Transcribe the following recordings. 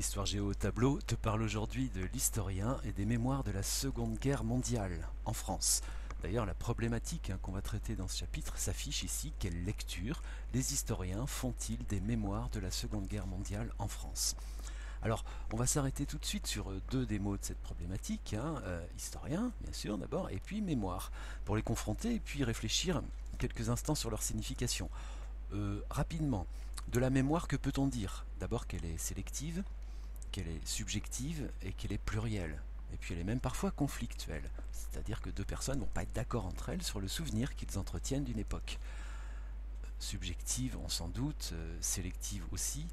Histoire Géo au tableau te parle aujourd'hui de l'historien et des mémoires de la Seconde Guerre mondiale en France. D'ailleurs, la problématique qu'on va traiter dans ce chapitre s'affiche ici. Quelle lecture les historiens font-ils des mémoires de la Seconde Guerre mondiale en France? Alors, on va s'arrêter tout de suite sur deux des mots de cette problématique, historien, bien sûr, d'abord, et puis mémoire, pour les confronter et puis réfléchir quelques instants sur leur signification. Rapidement, de la mémoire, que peut-on dire? D'abord qu'elle est sélective, qu'elle est subjective et qu'elle est plurielle. Et puis elle est même parfois conflictuelle, c'est-à-dire que deux personnes ne vont pas être d'accord entre elles sur le souvenir qu'ils entretiennent d'une époque. Subjective, on s'en doute, sélective aussi.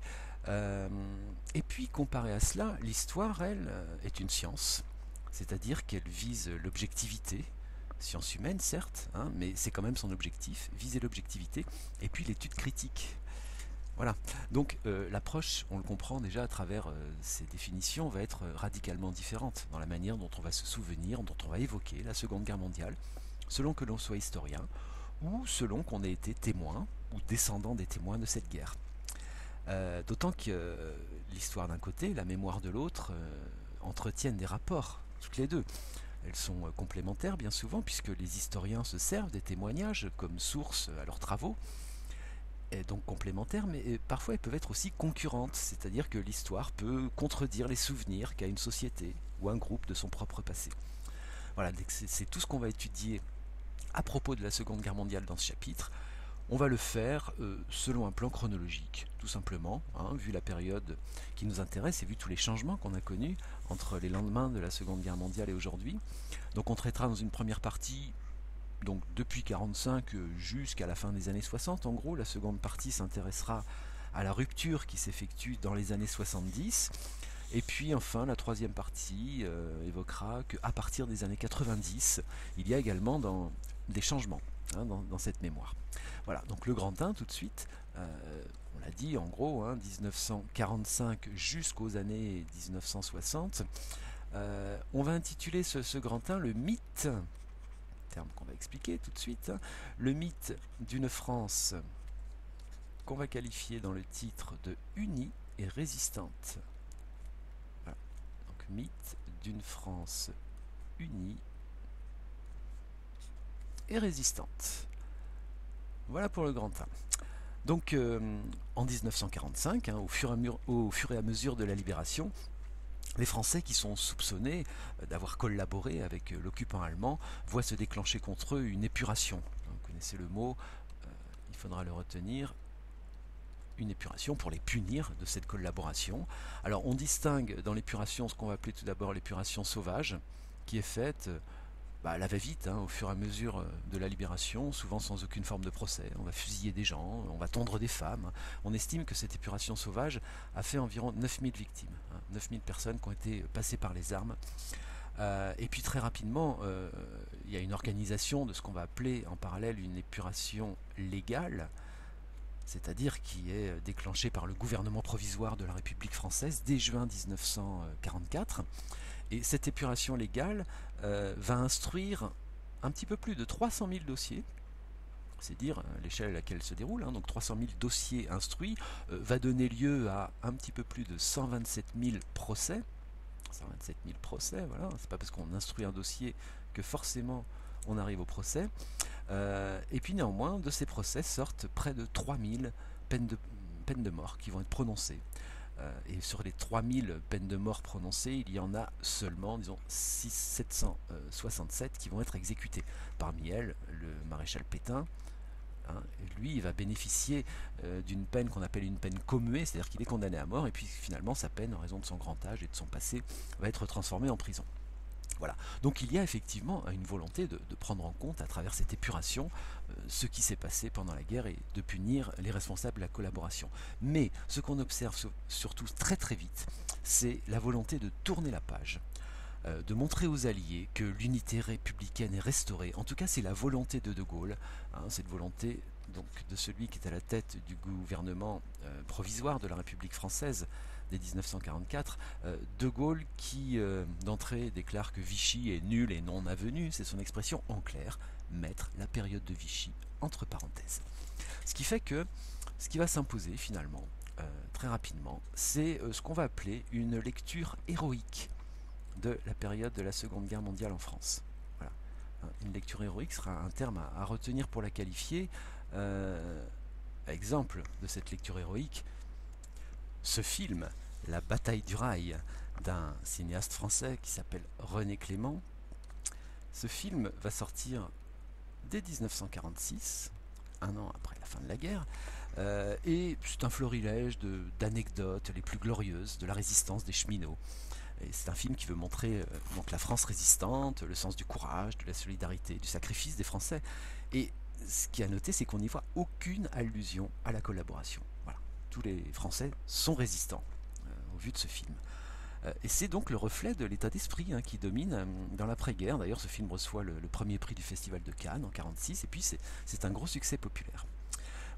Et puis comparé à cela, l'histoire, elle, est une science, c'est-à-dire qu'elle vise l'objectivité, science humaine certes, mais c'est quand même son objectif, viser l'objectivité, et puis l'étude critique. Voilà, donc l'approche, on le comprend déjà à travers ces définitions, va être radicalement différente dans la manière dont on va se souvenir, dont on va évoquer la Seconde Guerre mondiale, selon que l'on soit historien, ou selon qu'on ait été témoin ou descendant des témoins de cette guerre. D'autant que l'histoire d'un côté, la mémoire de l'autre, entretiennent des rapports, toutes les deux. Elles sont complémentaires bien souvent, puisque les historiens se servent des témoignages comme source à leurs travaux, et donc complémentaires, mais parfois elles peuvent être aussi concurrentes, c'est-à-dire que l'histoire peut contredire les souvenirs qu'a une société ou un groupe de son propre passé. Voilà, c'est tout ce qu'on va étudier à propos de la Seconde Guerre mondiale dans ce chapitre. On va le faire selon un plan chronologique, tout simplement, vu la période qui nous intéresse et vu tous les changements qu'on a connus entre les lendemains de la Seconde Guerre mondiale et aujourd'hui. Donc on traitera dans une première partie, donc depuis 1945 jusqu'à la fin des années 60, en gros. La seconde partie s'intéressera à la rupture qui s'effectue dans les années 70. Et puis enfin, la troisième partie évoquera qu'à partir des années 90, il y a également des changements dans cette mémoire. Voilà, donc le grand 1 tout de suite, on l'a dit en gros, 1945 jusqu'aux années 1960. On va intituler ce grand 1 le mythe, terme qu'on va expliquer tout de suite, le mythe d'une France qu'on va qualifier dans le titre de unie et résistante. Voilà. Donc mythe d'une France unie et résistante. Voilà pour le grand 1. Donc en 1945, au fur et à mesure de la libération, les Français qui sont soupçonnés d'avoir collaboré avec l'occupant allemand voient se déclencher contre eux une épuration. Vous connaissez le mot, il faudra le retenir, une épuration pour les punir de cette collaboration. Alors on distingue dans l'épuration ce qu'on va appeler tout d'abord l'épuration sauvage, qui est faite à la va-vite, au fur et à mesure de la libération, souvent sans aucune forme de procès. On va fusiller des gens, on va tondre des femmes. On estime que cette épuration sauvage a fait environ 9000 victimes, 9000 personnes qui ont été passées par les armes. Et puis très rapidement, il y a une organisation de ce qu'on va appeler en parallèle une épuration légale, c'est-à-dire qui est déclenchée par le gouvernement provisoire de la République française dès juin 1944. Et cette épuration légale va instruire un petit peu plus de 300 000 dossiers, c'est dire l'échelle à laquelle elle se déroule, donc 300 000 dossiers instruits, va donner lieu à un petit peu plus de 127 000 procès. 127 000 procès, voilà, c'est pas parce qu'on instruit un dossier que forcément on arrive au procès. Et puis néanmoins, de ces procès sortent près de 3000 peines de mort qui vont être prononcées. Et sur les 3000 peines de mort prononcées, il y en a seulement, disons, 767 qui vont être exécutées. Parmi elles, le maréchal Pétain, lui, il va bénéficier d'une peine qu'on appelle une peine commuée, c'est-à-dire qu'il est condamné à mort, et puis finalement, sa peine, en raison de son grand âge et de son passé, va être transformée en prison. Voilà. Donc il y a effectivement une volonté de prendre en compte à travers cette épuration ce qui s'est passé pendant la guerre et de punir les responsables de la collaboration. Mais ce qu'on observe surtout très très vite, c'est la volonté de tourner la page, de montrer aux Alliés que l'unité républicaine est restaurée. En tout cas, c'est la volonté de De Gaulle, cette volonté donc de celui qui est à la tête du gouvernement provisoire de la République française dès 1944, De Gaulle qui d'entrée déclare que Vichy est nul et non avenu, c'est son expression en clair, mettre la période de Vichy entre parenthèses. Ce qui fait que ce qui va s'imposer finalement très rapidement, c'est ce qu'on va appeler une lecture héroïque de la période de la Seconde Guerre mondiale en France. Voilà. Une lecture héroïque sera un terme à retenir pour la qualifier. Exemple de cette lecture héroïque, ce film, La bataille du rail, d'un cinéaste français qui s'appelle René Clément. Ce film va sortir dès 1946, un an après la fin de la guerre, et c'est un florilège d'anecdotes les plus glorieuses de la résistance des cheminots. C'est un film qui veut montrer donc la France résistante, le sens du courage, de la solidarité, du sacrifice des Français. Et ce qui est à noter, c'est qu'on n'y voit aucune allusion à la collaboration. Voilà. Tous les Français sont résistants au vu de ce film. Et c'est donc le reflet de l'état d'esprit qui domine dans l'après-guerre. D'ailleurs, ce film reçoit le premier prix du Festival de Cannes en 1946, et puis c'est un gros succès populaire.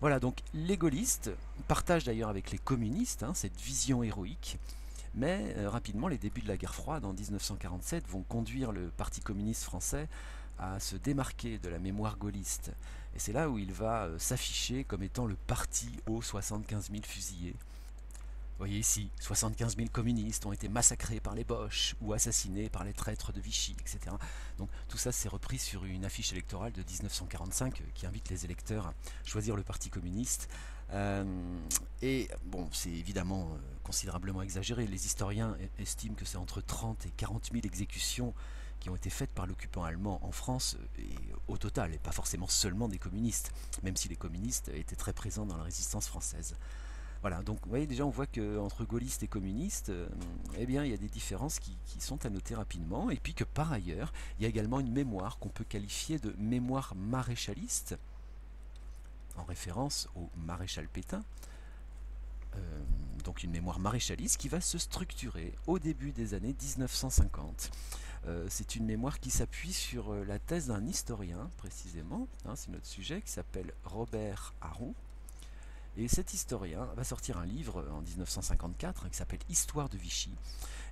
Voilà, donc les gaullistes partagent d'ailleurs avec les communistes cette vision héroïque. Mais rapidement, les débuts de la guerre froide en 1947 vont conduire le Parti communiste français à se démarquer de la mémoire gaulliste. Et c'est là où il va s'afficher comme étant le parti aux 75 000 fusillés. Vous voyez ici, 75 000 communistes ont été massacrés par les Boches ou assassinés par les traîtres de Vichy, etc. Donc tout ça c'est repris sur une affiche électorale de 1945 qui invite les électeurs à choisir le Parti communiste. Et bon, c'est évidemment considérablement exagéré. Les historiens estiment que c'est entre 30 et 40 000 exécutions qui ont été faites par l'occupant allemand en France, et au total, et pas forcément seulement des communistes, même si les communistes étaient très présents dans la résistance française. Voilà, donc vous voyez déjà on voit qu'entre gaullistes et communistes, eh bien il y a des différences qui sont à noter rapidement, et puis que par ailleurs, il y a également une mémoire qu'on peut qualifier de mémoire maréchaliste, en référence au maréchal Pétain, donc une mémoire maréchaliste qui va se structurer au début des années 1950. C'est une mémoire qui s'appuie sur la thèse d'un historien, précisément, c'est notre sujet, qui s'appelle Robert Harron. Et cet historien va sortir un livre en 1954 qui s'appelle Histoire de Vichy.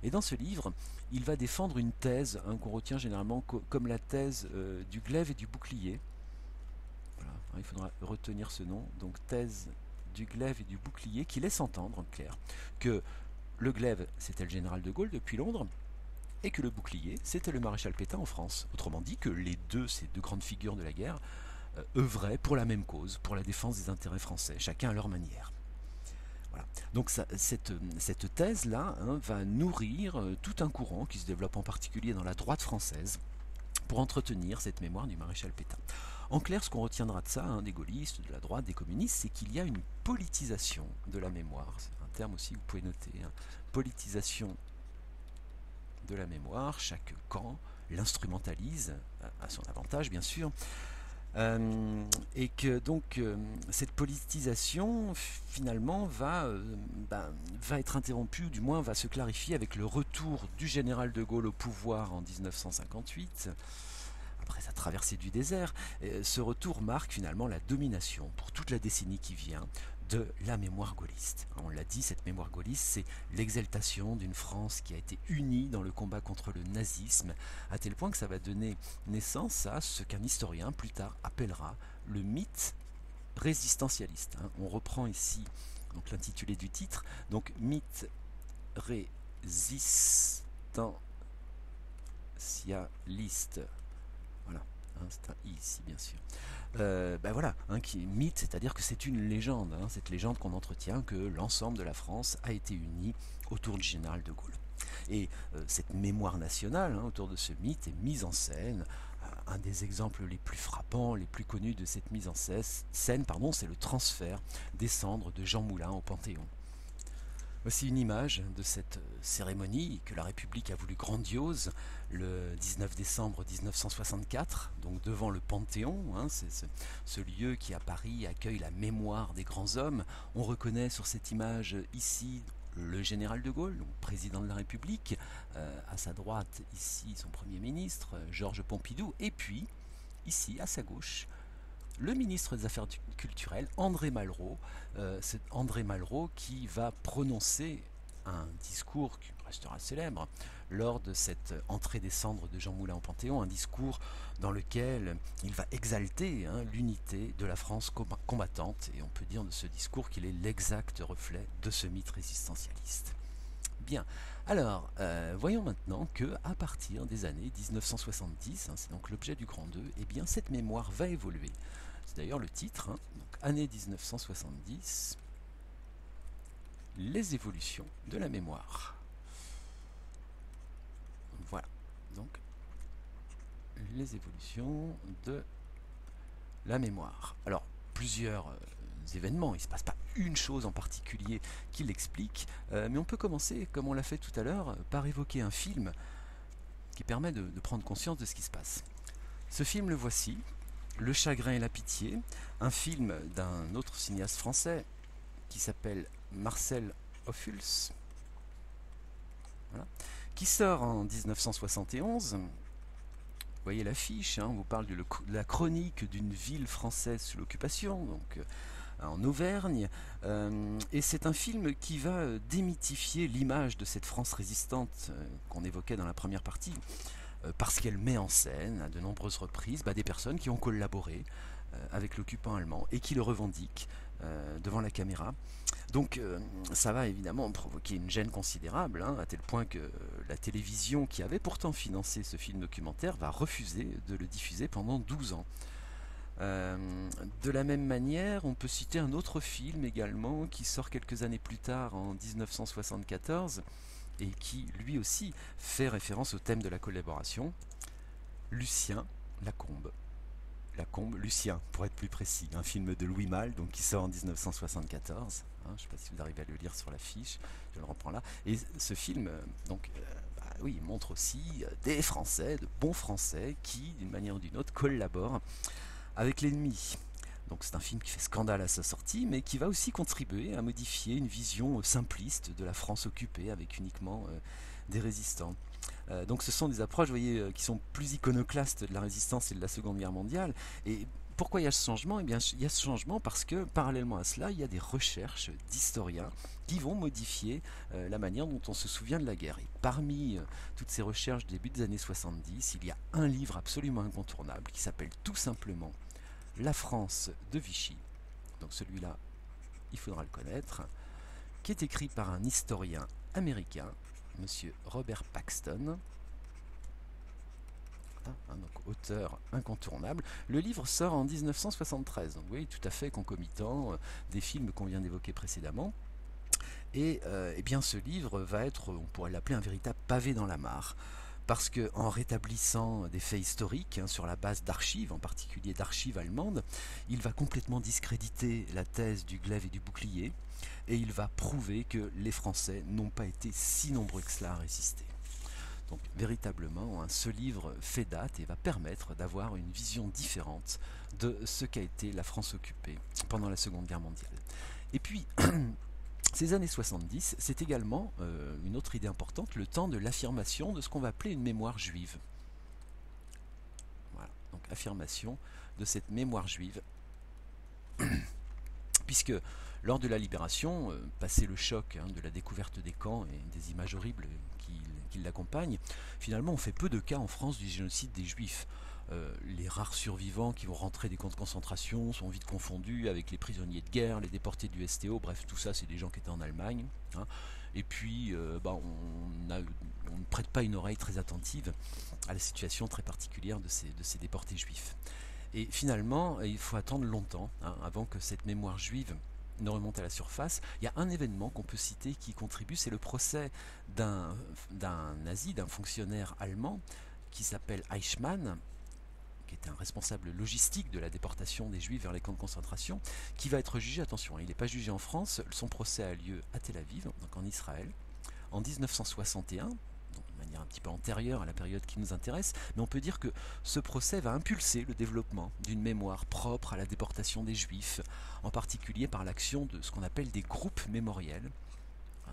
Et dans ce livre, il va défendre une thèse qu'on retient généralement comme la thèse du glaive et du bouclier. Voilà, il faudra retenir ce nom. Donc thèse du glaive et du bouclier qui laisse entendre en clair que le glaive c'était le général de Gaulle depuis Londres et que le bouclier c'était le maréchal Pétain en France. Autrement dit que ces deux grandes figures de la guerre œuvraient pour la même cause, pour la défense des intérêts français, chacun à leur manière. Voilà. Donc cette thèse-là va nourrir tout un courant qui se développe en particulier dans la droite française pour entretenir cette mémoire du maréchal Pétain. En clair, ce qu'on retiendra de ça, des gaullistes, de la droite, des communistes, c'est qu'il y a une politisation de la mémoire. C'est un terme aussi que vous pouvez noter. Politisation de la mémoire, chaque camp l'instrumentalise à son avantage, bien sûr. Et que donc cette politisation finalement va être interrompue, ou du moins va se clarifier avec le retour du général de Gaulle au pouvoir en 1958, après sa traversée du désert. Ce retour marque finalement la domination pour toute la décennie qui vient de la mémoire gaulliste. On l'a dit, cette mémoire gaulliste, c'est l'exaltation d'une France qui a été unie dans le combat contre le nazisme, à tel point que ça va donner naissance à ce qu'un historien plus tard appellera le mythe résistentialiste. On reprend ici donc l'intitulé du titre, donc mythe résistentialiste. Voilà, c'est un i ici bien sûr. Voilà, qui est mythe, c'est-à-dire que c'est une légende, cette légende qu'on entretient que l'ensemble de la France a été unie autour du général de Gaulle. Et cette mémoire nationale autour de ce mythe est mise en scène. Un des exemples les plus frappants, les plus connus de cette mise en scène, c'est le transfert des cendres de Jean Moulin au Panthéon. Voici une image de cette cérémonie que la République a voulu grandiose le 19 décembre 1964, donc devant le Panthéon, c'est ce lieu qui à Paris accueille la mémoire des grands hommes. On reconnaît sur cette image ici le général de Gaulle, donc président de la République, à sa droite ici son Premier ministre, Georges Pompidou, et puis ici à sa gauche, le ministre des Affaires culturelles, André Malraux. C'est André Malraux qui va prononcer un discours qui restera célèbre, lors de cette entrée des cendres de Jean Moulin au Panthéon, un discours dans lequel il va exalter l'unité de la France combattante, et on peut dire de ce discours qu'il est l'exact reflet de ce mythe résistentialiste. Bien, alors voyons maintenant que à partir des années 1970, c'est donc l'objet du grand 2, eh bien cette mémoire va évoluer. C'est d'ailleurs le titre, donc année 1970, les évolutions de la mémoire. Voilà, donc les évolutions de la mémoire. Alors, plusieurs événements, il ne se passe pas une chose en particulier qui l'explique, mais on peut commencer, comme on l'a fait tout à l'heure, par évoquer un film qui permet de prendre conscience de ce qui se passe. Ce film, le voici, Le chagrin et la pitié, un film d'un autre cinéaste français qui s'appelle Marcel Ophuls, voilà, qui sort en 1971. Vous voyez l'affiche, on vous parle de la chronique d'une ville française sous l'occupation, donc en Auvergne, et c'est un film qui va démythifier l'image de cette France résistante qu'on évoquait dans la première partie, parce qu'elle met en scène à de nombreuses reprises des personnes qui ont collaboré avec l'occupant allemand et qui le revendiquent devant la caméra. Donc ça va évidemment provoquer une gêne considérable, à tel point que la télévision, qui avait pourtant financé ce film documentaire, va refuser de le diffuser pendant 12 ans. De la même manière, on peut citer un autre film également qui sort quelques années plus tard, en 1974, et qui lui aussi fait référence au thème de la collaboration, Lucien Lacombe. Lacombe, Lucien, pour être plus précis, un film de Louis Malle, donc qui sort en 1974. Je ne sais pas si vous arrivez à le lire sur l'affiche, je le reprends là. Et ce film, oui, montre aussi des Français, de bons Français, qui, d'une manière ou d'une autre, collaborent avec l'ennemi. Donc c'est un film qui fait scandale à sa sortie, mais qui va aussi contribuer à modifier une vision simpliste de la France occupée, avec uniquement des résistants. Donc ce sont des approches, vous voyez, qui sont plus iconoclastes de la résistance et de la Seconde Guerre mondiale. Et pourquoi il y a ce changement ? Eh bien, il y a ce changement parce que, parallèlement à cela, il y a des recherches d'historiens qui vont modifier la manière dont on se souvient de la guerre. Et parmi toutes ces recherches du début des années 70, il y a un livre absolument incontournable qui s'appelle tout simplement La France de Vichy. Donc celui-là, il faudra le connaître, qui est écrit par un historien américain, Monsieur Robert Paxton, donc auteur incontournable. Le livre sort en 1973, donc oui, tout à fait concomitant des films qu'on vient d'évoquer précédemment. Et eh bien ce livre va être, on pourrait l'appeler un véritable pavé dans la mare, parce qu'en rétablissant des faits historiques sur la base d'archives, en particulier d'archives allemandes, il va complètement discréditer la thèse du glaive et du bouclier, et il va prouver que les Français n'ont pas été si nombreux que cela à résister. Donc véritablement, ce livre fait date et va permettre d'avoir une vision différente de ce qu'a été la France occupée pendant la Seconde Guerre mondiale. Et puis, ces années 70, c'est également une autre idée importante, le temps de l'affirmation de ce qu'on va appeler une mémoire juive. Voilà, donc affirmation de cette mémoire juive, puisque lors de la libération, passé le choc de la découverte des camps et des images horribles qui l'accompagnent, finalement on fait peu de cas en France du génocide des Juifs. Les rares survivants qui vont rentrer des camps de concentration sont vite confondus avec les prisonniers de guerre, les déportés du STO, bref, tout ça c'est des gens qui étaient en Allemagne. Et puis on ne prête pas une oreille très attentive à la situation très particulière de ces déportés juifs. Et finalement, il faut attendre longtemps avant que cette mémoire juive ne remonte à la surface. Il y a un événement qu'on peut citer qui contribue, c'est le procès d'un nazi, d'un fonctionnaire allemand qui s'appelle Eichmann, qui était un responsable logistique de la déportation des Juifs vers les camps de concentration, qui va être jugé, attention, il n'est pas jugé en France, son procès a lieu à Tel Aviv, donc en Israël, en 1961, donc de manière un petit peu antérieure à la période qui nous intéresse, mais on peut dire que ce procès va impulser le développement d'une mémoire propre à la déportation des Juifs, en particulier par l'action de ce qu'on appelle des groupes mémoriels,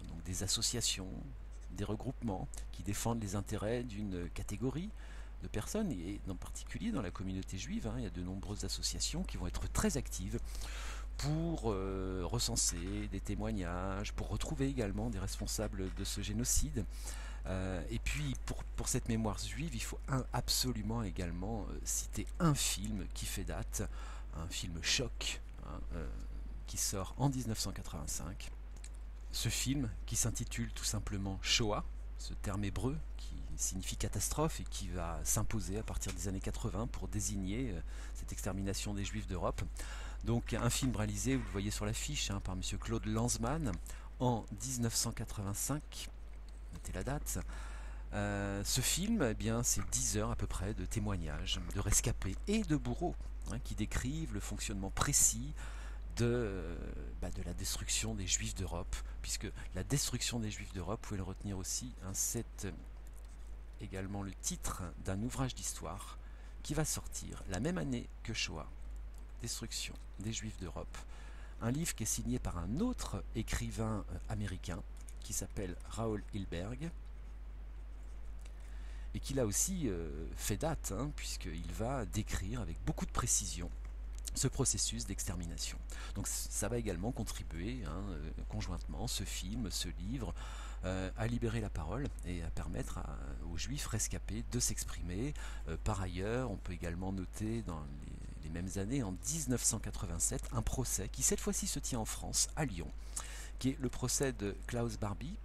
donc des associations, des regroupements qui défendent les intérêts d'une catégorie de personnes, et en particulier dans la communauté juive, il y a de nombreuses associations qui vont être très actives pour recenser des témoignages, pour retrouver également des responsables de ce génocide. Et puis pour cette mémoire juive, il faut absolument également citer un film qui fait date, un film choc, hein, qui sort en 1985. Ce film qui s'intitule tout simplement Shoah, ce terme hébreu qui signifie catastrophe et qui va s'imposer à partir des années 80 pour désigner cette extermination des Juifs d'Europe. Donc un film réalisé, vous le voyez sur l'affiche, hein, par M. Claude Lanzmann en 1985. Notez la date. Ce film, eh bien, c'est 10 heures à peu près de témoignages de rescapés et de bourreaux, hein, qui décrivent le fonctionnement précis de la destruction des Juifs d'Europe, puisque la destruction des Juifs d'Europe, vous pouvez le retenir aussi, hein, c'est également le titre d'un ouvrage d'histoire qui va sortir la même année que Shoah, Destruction des Juifs d'Europe, un livre qui est signé par un autre écrivain américain qui s'appelle Raoul Hilberg, et qui là aussi fait date, hein, puisqu'il va décrire avec beaucoup de précision ce processus d'extermination. Donc ça va également contribuer, hein, conjointement, ce film, ce livre, à libérer la parole et à permettre aux Juifs rescapés de s'exprimer. Par ailleurs, on peut également noter dans les mêmes années, en 1987, un procès qui cette fois-ci se tient en France, à Lyon, qui est le procès de Klaus Barbie,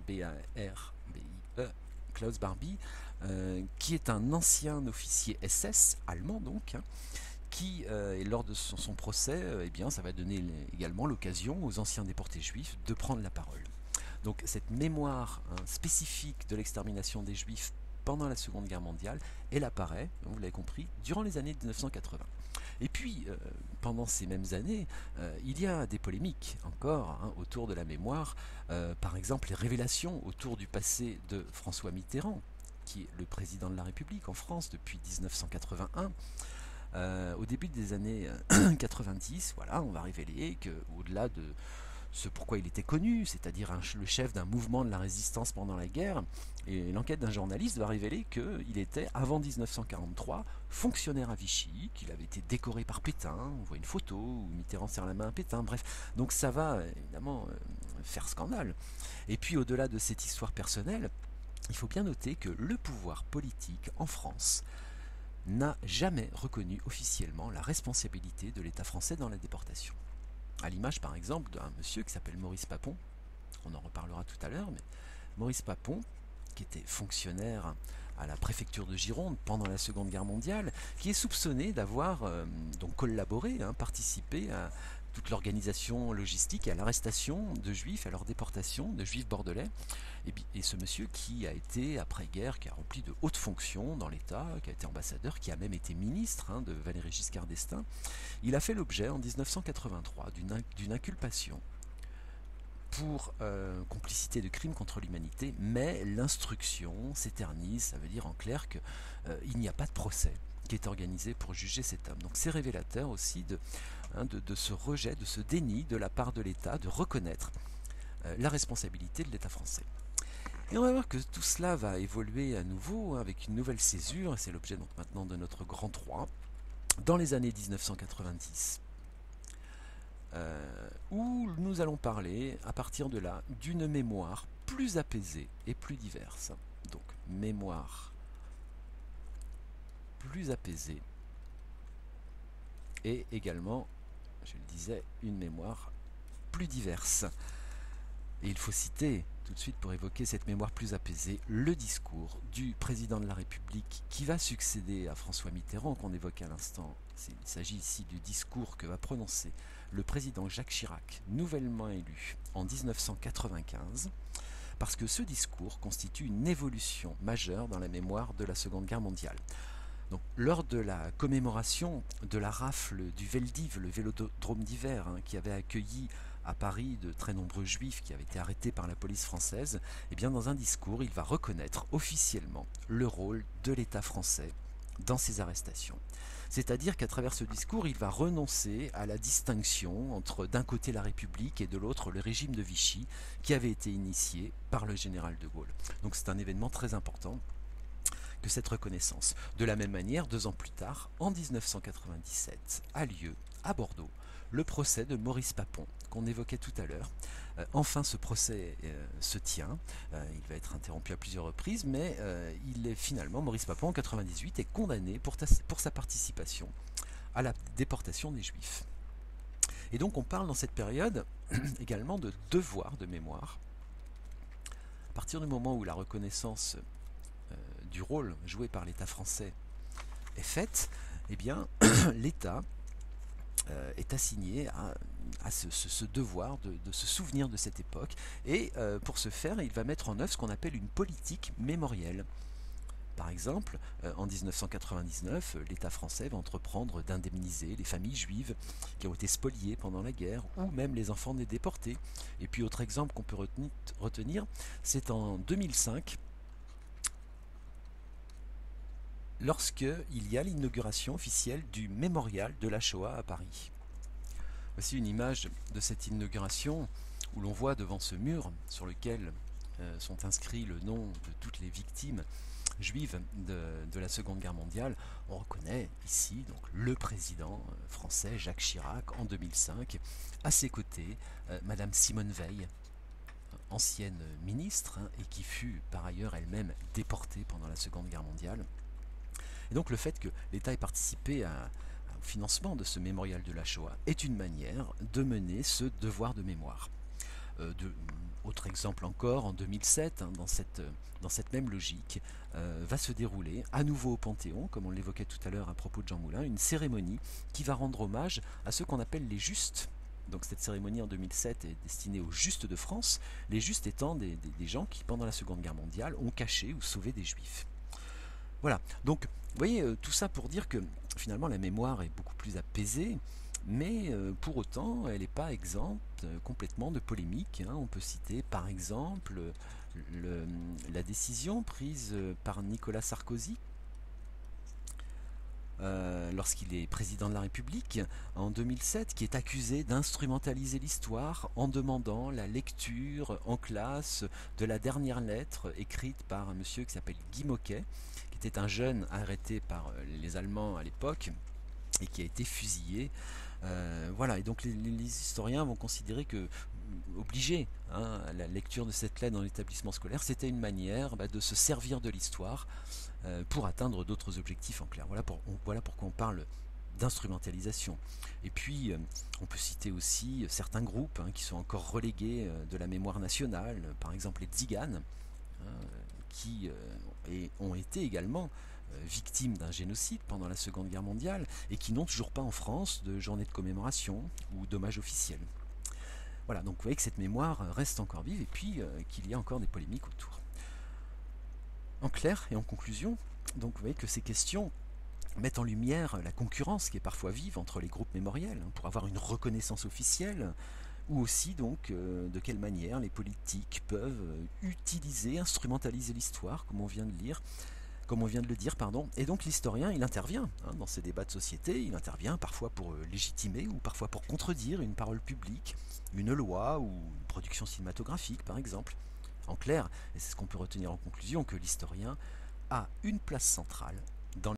B-A-R-B-I-E, Klaus Barbie, qui est un ancien officier SS, allemand donc, hein, qui, lors de son procès, eh bien, ça va donner également l'occasion aux anciens déportés juifs de prendre la parole. Donc cette mémoire, hein, spécifique de l'extermination des Juifs pendant la Seconde Guerre mondiale, elle apparaît, vous l'avez compris, durant les années 1980. Et puis, pendant ces mêmes années, il y a des polémiques encore, hein, autour de la mémoire. Par exemple, les révélations autour du passé de François Mitterrand, qui est le président de la République en France depuis 1981. Au début des années 90, voilà, on va révéler qu'au-delà de ce pourquoi il était connu, c'est-à-dire le chef d'un mouvement de la résistance pendant la guerre, et l'enquête d'un journaliste va révéler qu'il était, avant 1943, fonctionnaire à Vichy, qu'il avait été décoré par Pétain, on voit une photo où Mitterrand serre la main à Pétain, bref, donc ça va évidemment faire scandale. Et puis au-delà de cette histoire personnelle, il faut bien noter que le pouvoir politique en France n'a jamais reconnu officiellement la responsabilité de l'État français dans la déportation. À l'image par exemple d'un monsieur qui s'appelle Maurice Papon, on en reparlera tout à l'heure, mais Maurice Papon, qui était fonctionnaire à la préfecture de Gironde pendant la Seconde Guerre mondiale, qui est soupçonné d'avoir donc collaboré, hein, participé à toute l'organisation logistique et à l'arrestation de juifs, à leur déportation de juifs bordelais. Et ce monsieur qui a été, après-guerre, qui a rempli de hautes fonctions dans l'État, qui a été ambassadeur, qui a même été ministre, hein, de Valéry Giscard d'Estaing, il a fait l'objet en 1983 d'une inculpation pour complicité de crimes contre l'humanité, mais l'instruction s'éternise, ça veut dire en clair qu'il n'y a pas de procès qui est organisé pour juger cet homme. Donc c'est révélateur aussi de ce rejet, de ce déni de la part de l'État de reconnaître la responsabilité de l'État français. Et on va voir que tout cela va évoluer à nouveau, hein, avec une nouvelle césure, et c'est l'objet donc maintenant de notre grand 3, dans les années 1990. Où nous allons parler, à partir de là, d'une mémoire plus apaisée et plus diverse. Donc, mémoire plus apaisée et également, je le disais, une mémoire plus diverse. Et il faut citer, tout de suite pour évoquer cette mémoire plus apaisée, le discours du président de la République qui va succéder à François Mitterrand, qu'on évoquait à l'instant. Il s'agit ici du discours que va prononcer le président Jacques Chirac, nouvellement élu en 1995, parce que ce discours constitue une évolution majeure dans la mémoire de la Seconde Guerre mondiale. Donc, lors de la commémoration de la rafle du Veldiv, le vélodrome d'hiver, hein, qui avait accueilli à Paris de très nombreux juifs qui avaient été arrêtés par la police française, eh bien dans un discours, il va reconnaître officiellement le rôle de l'État français dans ces arrestations. C'est-à-dire qu'à travers ce discours, il va renoncer à la distinction entre d'un côté la République et de l'autre le régime de Vichy qui avait été initié par le général de Gaulle. Donc c'est un événement très important que cette reconnaissance. De la même manière, 2 ans plus tard, en 1997, a lieu à Bordeaux le procès de Maurice Papon, qu'on évoquait tout à l'heure. Enfin, ce procès se tient. Il va être interrompu à plusieurs reprises, mais il est finalement, Maurice Papon, en 1998, est condamné pour sa participation à la déportation des Juifs. Et donc on parle dans cette période également de devoir de mémoire. À partir du moment où la reconnaissance du rôle joué par l'État français est faite, eh bien l'État est assigné à ce devoir de se souvenir de cette époque, et pour ce faire il va mettre en œuvre ce qu'on appelle une politique mémorielle. Par exemple, en 1999, l'État français va entreprendre d'indemniser les familles juives qui ont été spoliées pendant la guerre, ou même les enfants des déportés. Et puis autre exemple qu'on peut retenir, c'est en 2005, lorsqu'il y a l'inauguration officielle du mémorial de la Shoah à Paris. Voici une image de cette inauguration où l'on voit devant ce mur sur lequel sont inscrits le nom de toutes les victimes juives de la Seconde Guerre mondiale. On reconnaît ici donc le président français Jacques Chirac en 2005. À ses côtés, Madame Simone Veil, ancienne ministre, et qui fut par ailleurs elle-même déportée pendant la Seconde Guerre mondiale. Et donc le fait que l'État ait participé au financement de ce mémorial de la Shoah est une manière de mener ce devoir de mémoire. Autre exemple encore, en 2007, dans cette même logique, va se dérouler, à nouveau au Panthéon, comme on l'évoquait tout à l'heure à propos de Jean Moulin, une cérémonie qui va rendre hommage à ceux qu'on appelle les Justes. Donc cette cérémonie en 2007 est destinée aux Justes de France, les Justes étant des gens qui, pendant la Seconde Guerre mondiale, ont caché ou sauvé des Juifs. Voilà, donc vous voyez, tout ça pour dire que finalement la mémoire est beaucoup plus apaisée, mais pour autant elle n'est pas exempte complètement de polémique. On peut citer par exemple la décision prise par Nicolas Sarkozy lorsqu'il est président de la République en 2007, qui est accusé d'instrumentaliser l'histoire en demandant la lecture en classe de la dernière lettre écrite par un monsieur qui s'appelle Guy Moquet, qui était un jeune arrêté par les Allemands à l'époque et qui a été fusillé. Voilà, et donc les historiens vont considérer que obliger la lecture de cette lettre dans l'établissement scolaire, c'était une manière de se servir de l'histoire pour atteindre d'autres objectifs en clair. Voilà pourquoi on parle d'instrumentalisation. Et puis on peut citer aussi certains groupes qui sont encore relégués de la mémoire nationale, par exemple les Tziganes, qui ont été également victimes d'un génocide pendant la Seconde Guerre mondiale et qui n'ont toujours pas en France de journée de commémoration ou d'hommage officiel. Voilà, donc vous voyez que cette mémoire reste encore vive et puis qu'il y a encore des polémiques autour. En clair et en conclusion, donc vous voyez que ces questions mettent en lumière la concurrence qui est parfois vive entre les groupes mémoriels pour avoir une reconnaissance officielle, ou aussi donc de quelle manière les politiques peuvent utiliser, instrumentaliser l'histoire, comme on vient de lire, comme on vient de le dire, pardon. Et donc l'historien, il intervient dans ces débats de société, il intervient parfois pour légitimer ou parfois pour contredire une parole publique, une loi ou une production cinématographique par exemple. En clair, et c'est ce qu'on peut retenir en conclusion, que l'historien a une place centrale